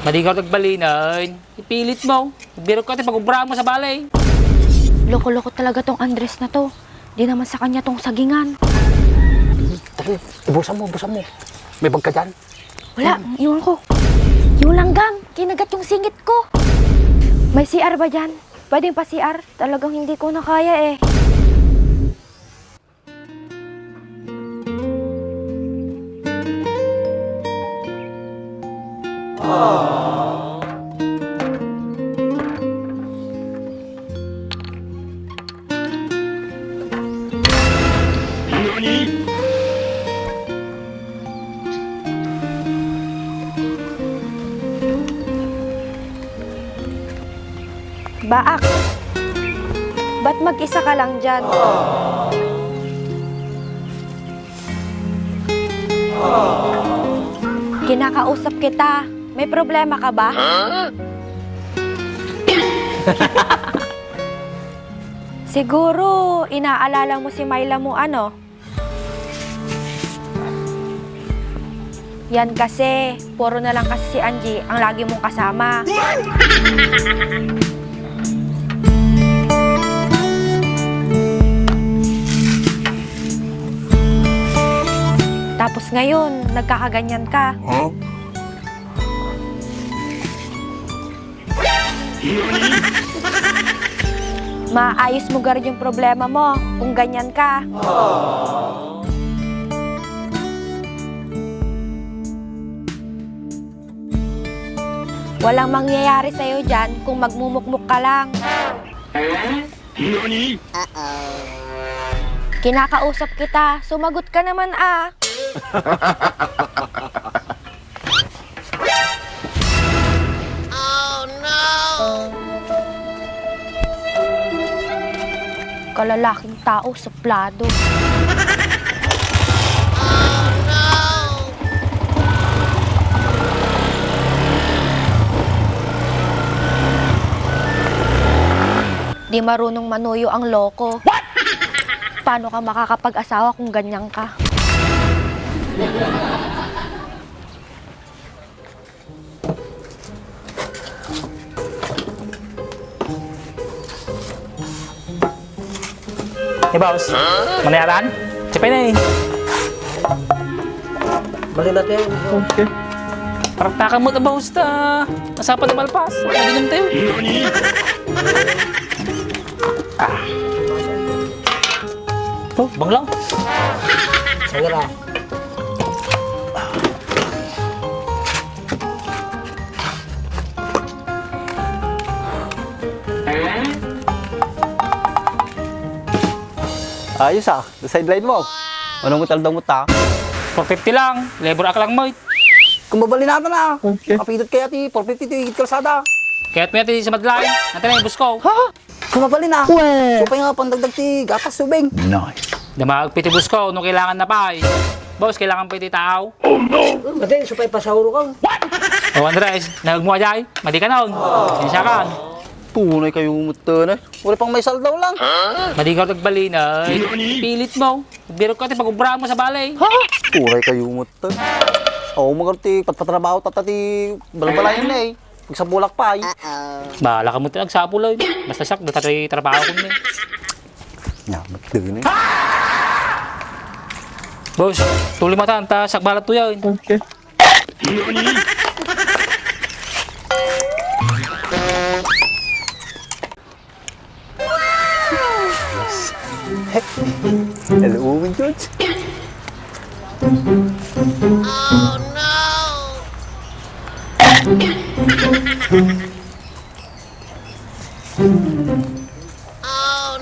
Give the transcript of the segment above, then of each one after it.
Madi ka nagbalinan. Ipilit mo. Biro ka tayo pag-ubra mo sa balay. Loko-loko talaga tong Andres na to. Di naman sa kanya tong sagingan. Dali, ibusan mo. May bag ka dyan? Wala, iwan ko. Yung langgam, kinagat yung singit ko. May CR ba dyan? Pwedeng pa CR? Talagang hindi ko na kaya eh. Baak, ba't mag-isa ka lang dyan? Kinakausap kita. May problema ka ba? Siguro, inaalala mo si Myla mo ano? Yan kasi, puro na lang kasi si Angie ang lagi mong kasama. Tapos ngayon, nagkakaganyan ka. Huh? Maayos mo ga rin yung problema mo kung ganyan ka. Walang mangyayari sa'yo dyan kung magmumukmuk ka lang. Kinakausap kita, sumagot ka naman ah. Kalalaking tao, suplado. Di marunong manuyo ang loko. Paano ka makakapag-asawa kung ganyan ka? Hey, boss. Manayaran? Sipay na eh. Balik natin. Okay. Paraktakan mo na, boss ta. Nasapan na malpas. Naginom tayo. Oh, banglang. Sige na. Ayos ah, the sideline mo. Anong utaldang mo ta? 450 lang. Labor ak lang mo. Kung babali natin na. Okay. Kapidot kaya ti, 450 ti higit kalsada. Kaya't mo natin sa madlain. Natin na yung bus ko. Ha? Kung babali na. So pa nga pandagdag ti gatas subing. Nice. Damagpiti bus ko. Nung kailangan na pa eh. Boss, kailangan pa iti tao. Mati, so pa ipasahuro ka. O Andres, nagmuha dyan. Madi ka noon. Sinsya ka. Tunay kayo umutan eh. Wala pang may saldaw lang. Madi ka nagbalinan. Pilit mo. Biro ka tayo pag-ubra mo sa balay. Tunay kayo umutan. Oo, magarti, patpatrabaho tatati balabalayan na eh. Pag sa bulak pa eh. Bahala ka mo tinagsapuloy. Basta siyak, datari trabaho ko na. Nyamat din eh. Boss, tuloy mata, anta sakbalat to yan. Okay. Hello, George. Oh no! Oh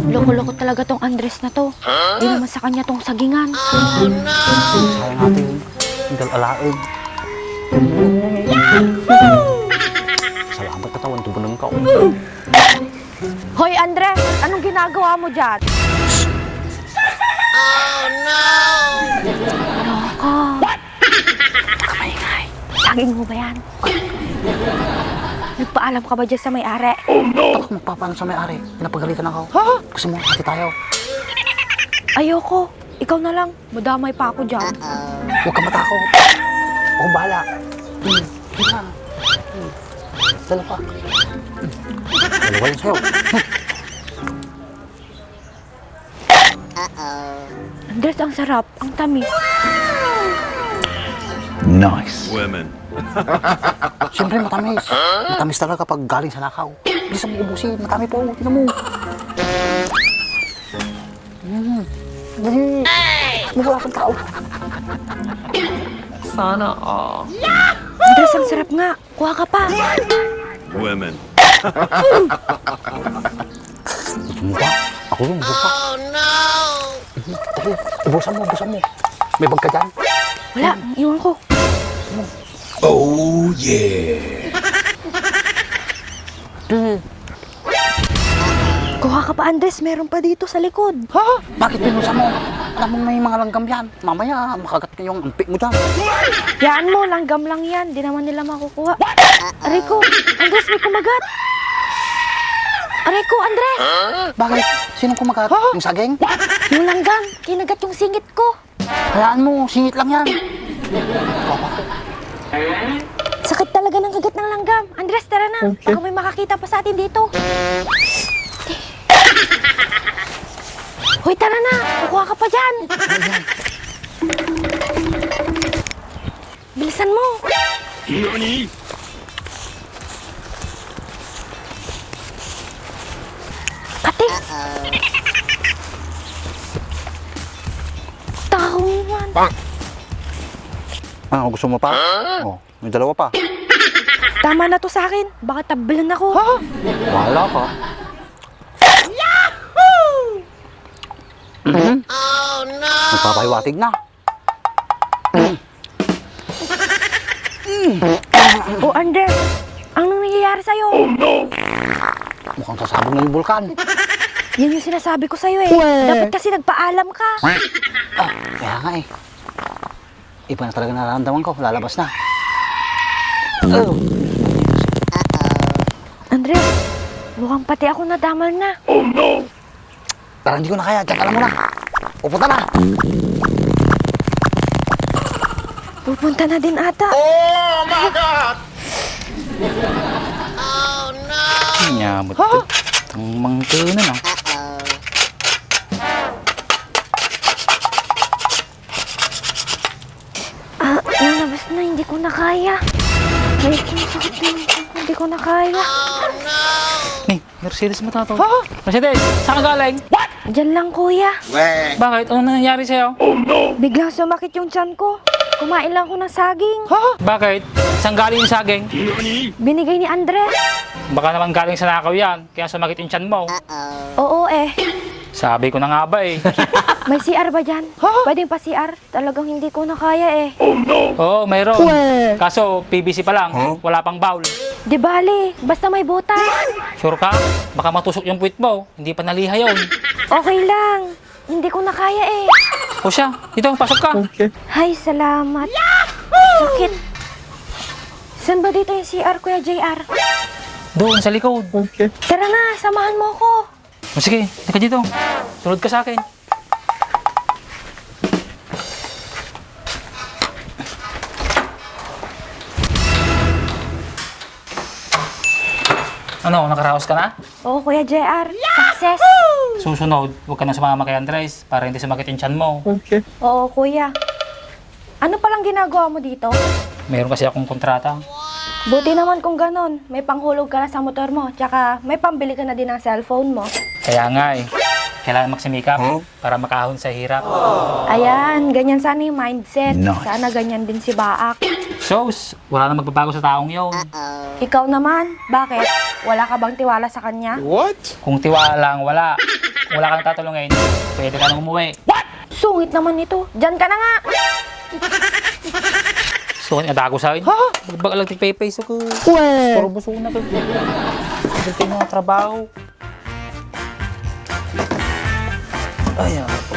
Loko-loko talaga tong Andres na to. Di naman sa kanya tong sagingan. Sayang natin yung dal-alaig. Salamat katawan, tubunan ka. Hoy Andres, anong ginagawa mo dyan? Oh no! Loko. What? Saging mo ba yan? Magpaalam ka ba dyan sa may-ari? Bakit magpapaano sa may-ari? Pinapagalitan ako. Gusto mo, hati tayo. Ayoko. Ikaw na lang. Madamay pa ako dyan. Huwag ka matakot. Ako bahala. Yun lang. Dalawa. Dalawa yun sa'yo. Andres, ang sarap. Ang tamis. Nice. Women. Siyempre matamis. Matamis talaga pag galing sa nakaw. Bilisan mo ubusin. Matami po. Tingnan mo. Dali. Wala kang tao. Andres, ang sarap nga. Kuha ka pa. Women. Gusto mo ba? Ako rin. Gusto pa. Oh no! Dali. Ubusan mo. Ubusan mo. May bag ka dyan? Wala. Iwan ko. Oh yeah. Kuha ka pa, Andres. Meron pa dito sa likod. Ha? Bakit pinusa mo? Alam mo may mga langgam yan. Mamaya makagat ka yung ampik mo dyan. Yaan mo, langgam lang yan. Di naman nila makukuha. Aray ko. Andres, may kumagat. Aray ko, Andres. Bakit? Sinong kumagat? Yung saging? Yung langgam. Kinagat yung singit ko. Hayaan mo. Singit lang yan. Sakit talaga ng kagat ng langgam. Andres, tara na. Baka may makakita pa sa atin dito. Hoy, tara na. Kukuha ka pa dyan. Bilisan mo. Kati. Tao man. Ah, gusto mo pa? Oh, may dalawa pa. Tama na to sa akin. Baka tabalan ako. Wala ka. Oh no! Magpapahiwatig na. Oh, Andres. Anong nangyayari sa'yo? Mukhang sasabog na yung bulkan. Yan yung sinasabi ko sa'yo eh. Dapat kasi nagpaalam ka. Ah, kaya nga eh. Iba na talaga nararamdaman ko. Lalabas na. Oh. Andres, mukhang pati ako nadamal na. Tara, hindi ko na kaya. Diyan ka lang muna. Pupunta na. Pupunta na din ata. Oh my God! Nyamot to. Ang mangko na no. Lalabas na, hindi ko na kaya. May sakit na yung tiyan ko, hindi ko na kaya. Hey, Mercedes mo tato. Mercedes, saan ka galing? Diyan lang, kuya. Bakit? Ano nangyari sa'yo? Biglang sumakit yung tiyan ko. Kumain lang ako ng saging. Bakit? Saan galing yung saging? Binigay ni Andres. Baka naman galing sa nakaw yan, kaya sumakit yung tiyan mo. Oo eh. Sabi ko na nga ba eh. May CR ba dyan? Pwedeng pa CR? Talagang hindi ko na kaya eh. Oo, mayroon. Kaso, PVC pa lang. Wala pang bowl. Di bali, basta may butas. Sure ka? Baka matusok yung puwit mo. Hindi pa naliha yun. Okay lang. Hindi ko na kaya eh. O siya, dito, pasok ka. Hay, salamat. Sakit. Saan ba dito yung CR, Kuya JR? Doon, sa likod. Tara na, samahan mo ako. O sige, tika dito. Sunod ka sa akin. Ano, nakaraos ka na? Oo, Kuya JR. Success. Susunod, huwag ka na sumama kay Andres para hindi sumakit yung tiyan mo. Oo, Kuya. Ano palang ginagawa mo dito? Meron kasi akong kontrata. Buti naman kung ganon. May panghulog ka na sa motor mo. Tsaka may pambili ka na din ng cellphone mo. Kaya nga eh, kailangan magsimikap para makahon sa hirap. Ayan, ganyan sana yung mindset. Nice. Sana ganyan din si Baak. So, wala na magbabago sa taong yon. Ikaw naman, bakit? Wala ka bang tiwala sa kanya? What? Kung tiwala lang, wala. Kung wala kang tatulungin, pwede ka nang umuwi. Sungit naman ito. Diyan ka na nga. So, nadago sa akin. Ha? Bagbag lang tigpay-face ako. Puro buso na ko. Hindi kayo mga trabaho. Ay, ako.